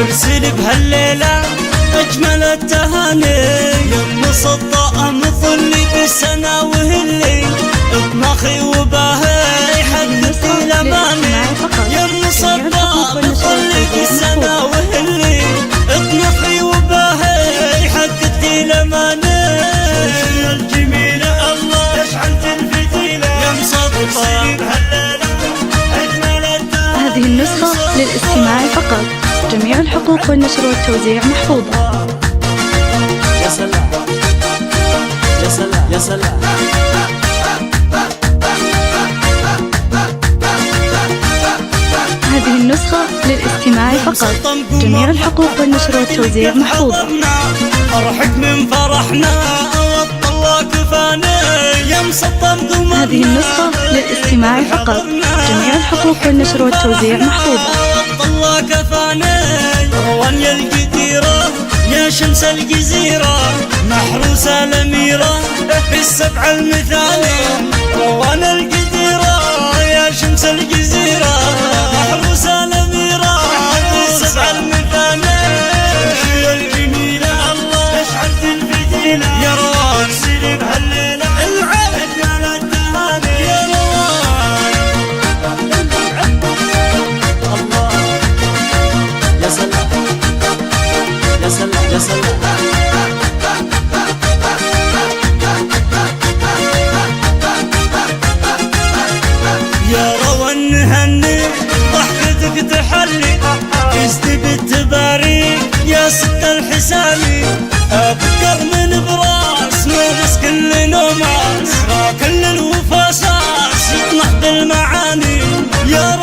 ارسل بهالليلة اجمل التهاني، يم صدقة مثلي بالسنة وهلي، اطنخي وباهي حقتي الاماني، يم صدقة مثلي بالسنة وهلي، اطنخي وباهي حقتي الاماني. الجميلة الله يشعل الفتيلة، يم صدقة بهالليلة اجمل التهاني. هذه النسخة للاستماع فقط، جميع الحقوق والنشر والتوزيع محفوظة. يا سلام يا سلام يا سلام. هذه النسخة للاستماع فقط، جميع الحقوق والنشر والتوزيع محفوظة. أرحك من فرحنا والله كفاني، يا مسطم قمرنا. هذه النسخة للاستماع فقط، جميع الحقوق والنشر والتوزيع محفوظة. والله كفاني روان يا القديرة، يا شمس الجزيرة محروسة الأميرة بالسبع المثالي، روان القديرة يا شمس الجزيرة محروسة الأميرة بالسبع المثالي. يا الجميلة الله يشعل الفتيلة، يا روان سيري بهالليلة العب اجمل التهاني، يا روان الله. يا سلام يا سلام يا سلام. يا روان نهني ضحكتك تحلي، فزتي بالتباريك يا ست الحسامي، ابكر من براس نورس كل نوماس، كل الوفاساس يطلع بالمعاني. يا